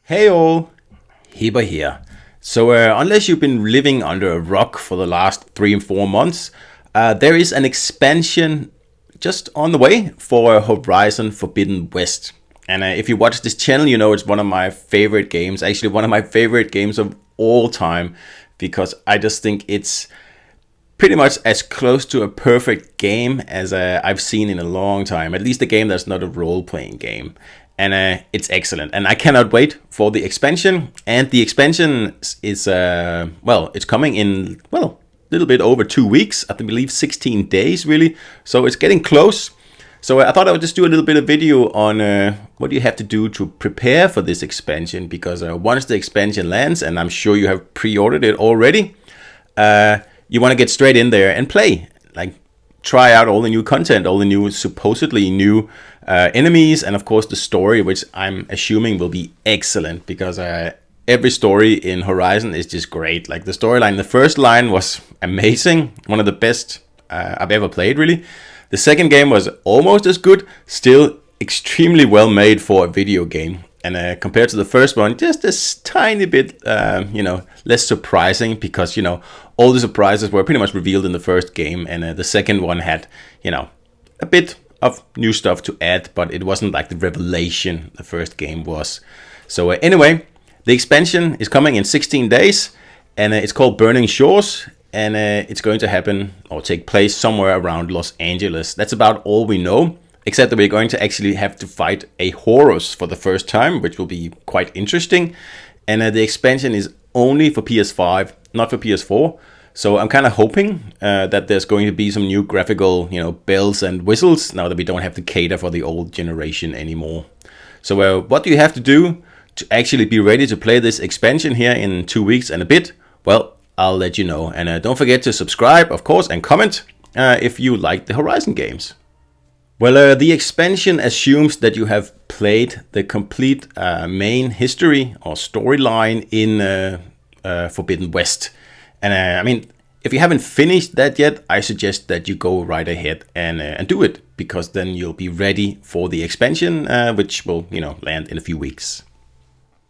Hey all, Heber here. So unless you've been living under a rock for the last 3 and 4 months, there is an expansion just on the way for Horizon Forbidden West. And if you watch this channel, you know it's one of my favorite games, actually one of my favorite games of all time, because I just think it's pretty much as close to a perfect game as I've seen in a long time. At least a game that's not a role-playing game. And it's excellent. And I cannot wait for the expansion. And the expansion is, it's coming in, a little bit over 2 weeks. I believe 16 days, really. So it's getting close. So I thought I would just do a little bit of video on what you have to do to prepare for this expansion. Because once the expansion lands, and I'm sure you have pre-ordered it already, you want to get straight in there and play. Like, try out all the new content, all the new, supposedly new enemies, and of course the story, which I'm assuming will be excellent, because every story in Horizon is just great. Like, the storyline, the first line was amazing, one of the best I've ever played, really. The second game was almost as good, still extremely well made for a video game. And compared to the first one, just this tiny bit, less surprising, because, all the surprises were pretty much revealed in the first game. And the second one had, a bit of new stuff to add, but it wasn't like the revelation the first game was. So anyway, the expansion is coming in 16 days, and it's called Burning Shores. And it's going to happen or take place somewhere around Los Angeles. That's about all we know. Except that we're going to actually have to fight a Horus for the first time, which will be quite interesting. And the expansion is only for PS5, not for PS4. So I'm kind of hoping that there's going to be some new graphical, bells and whistles, now that we don't have to cater for the old generation anymore. So what do you have to do to actually be ready to play this expansion here in 2 weeks and a bit? Well, I'll let you know. And don't forget to subscribe, of course, and comment if you like the Horizon games. Well, the expansion assumes that you have played the complete main history or storyline in Forbidden West. And if you haven't finished that yet, I suggest that you go right ahead and do it, because then you'll be ready for the expansion, which will, land in a few weeks.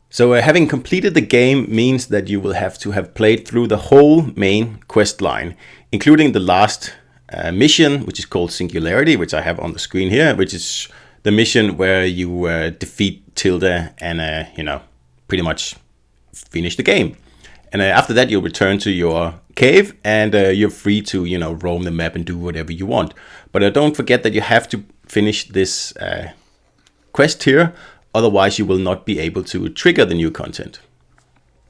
So having completed the game means that you will have to have played through the whole main quest line, including the last mission, which is called Singularity, which I have on the screen here, which is the mission where you defeat Tilda and, pretty much finish the game. And after that, you'll return to your cave, and you're free to, roam the map and do whatever you want. But don't forget that you have to finish this quest here, otherwise you will not be able to trigger the new content.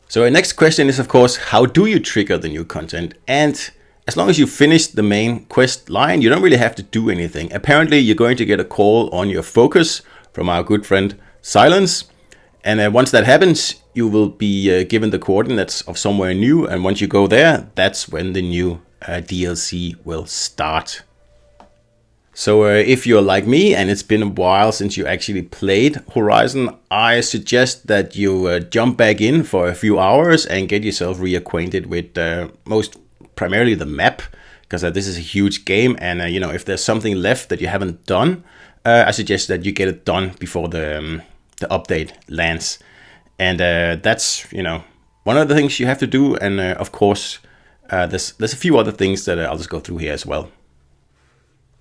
So our next question is, of course, how do you trigger the new content? And as long as you finish the main quest line, you don't really have to do anything. Apparently, you're going to get a call on your focus from our good friend Silence. And once that happens, you will be given the coordinates of somewhere new. And once you go there, that's when the new DLC will start. So if you're like me and it's been a while since you actually played Horizon, I suggest that you jump back in for a few hours and get yourself reacquainted with primarily the map, because this is a huge game, and if there's something left that you haven't done, I suggest that you get it done before the update lands. And that's one of the things you have to do. And of course there's a few other things that I'll just go through here as well.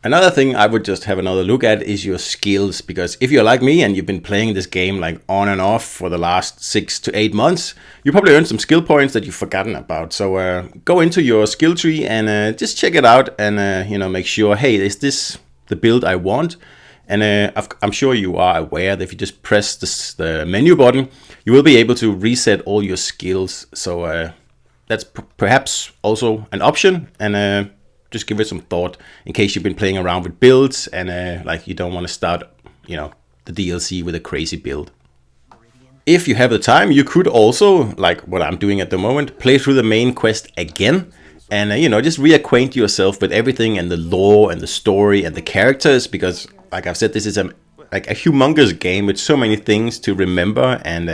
Another thing I would just have another look at is your skills, because if you're like me and you've been playing this game like on and off for the last 6 to 8 months, you probably earned some skill points that you've forgotten about. So go into your skill tree and just check it out and make sure, hey, is this the build I want? And I'm sure you are aware that if you just press the menu button, you will be able to reset all your skills. So that's perhaps also an option, and just give it some thought in case you've been playing around with builds and you don't want to start, the DLC with a crazy build. If you have the time, you could also, like what I'm doing at the moment, play through the main quest again and, just reacquaint yourself with everything and the lore and the story and the characters, because like I've said, this is a humongous game with so many things to remember, and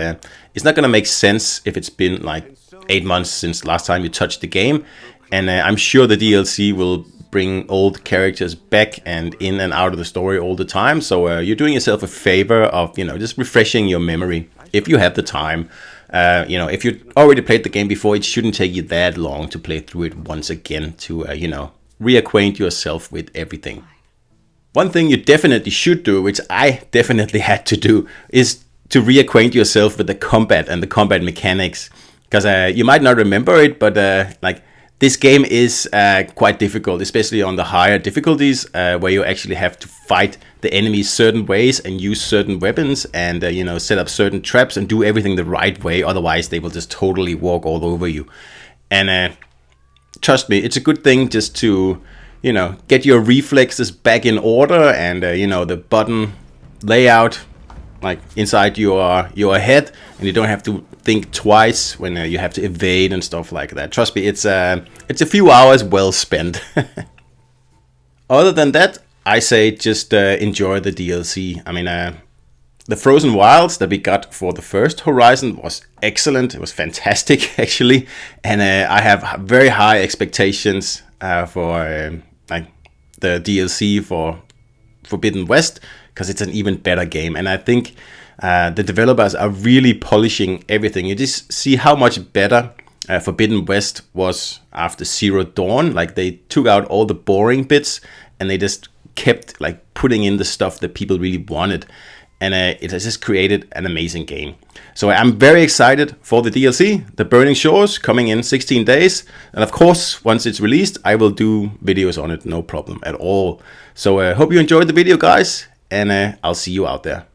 it's not going to make sense if it's been like 8 months since last time you touched the game. And I'm sure the DLC will bring old characters back and in and out of the story all the time. So you're doing yourself a favor of, just refreshing your memory if you have the time. If you already played the game before, it shouldn't take you that long to play through it once again to, reacquaint yourself with everything. One thing you definitely should do, which I definitely had to do, is to reacquaint yourself with the combat and the combat mechanics. Because you might not remember it, but this game is quite difficult, especially on the higher difficulties, where you actually have to fight the enemies certain ways and use certain weapons and set up certain traps and do everything the right way. Otherwise, they will just totally walk all over you. And trust me, it's a good thing just to get your reflexes back in order and the button layout like inside your head, and you don't have to think twice when you have to evade and stuff like that. Trust me, it's a few hours well spent. Other than that, I say just enjoy the DLC. I mean, the Frozen Wilds that we got for the first Horizon was excellent. It was fantastic, actually, and I have very high expectations for the DLC for Forbidden West, because it's an even better game. And I think the developers are really polishing everything. You just see how much better Forbidden West was after Zero Dawn. Like, they took out all the boring bits and they just kept like putting in the stuff that people really wanted. And it has just created an amazing game. So I'm very excited for the DLC, The Burning Shores, coming in 16 days. And of course, once it's released, I will do videos on it, no problem at all. So I hope you enjoyed the video, guys, and I'll see you out there.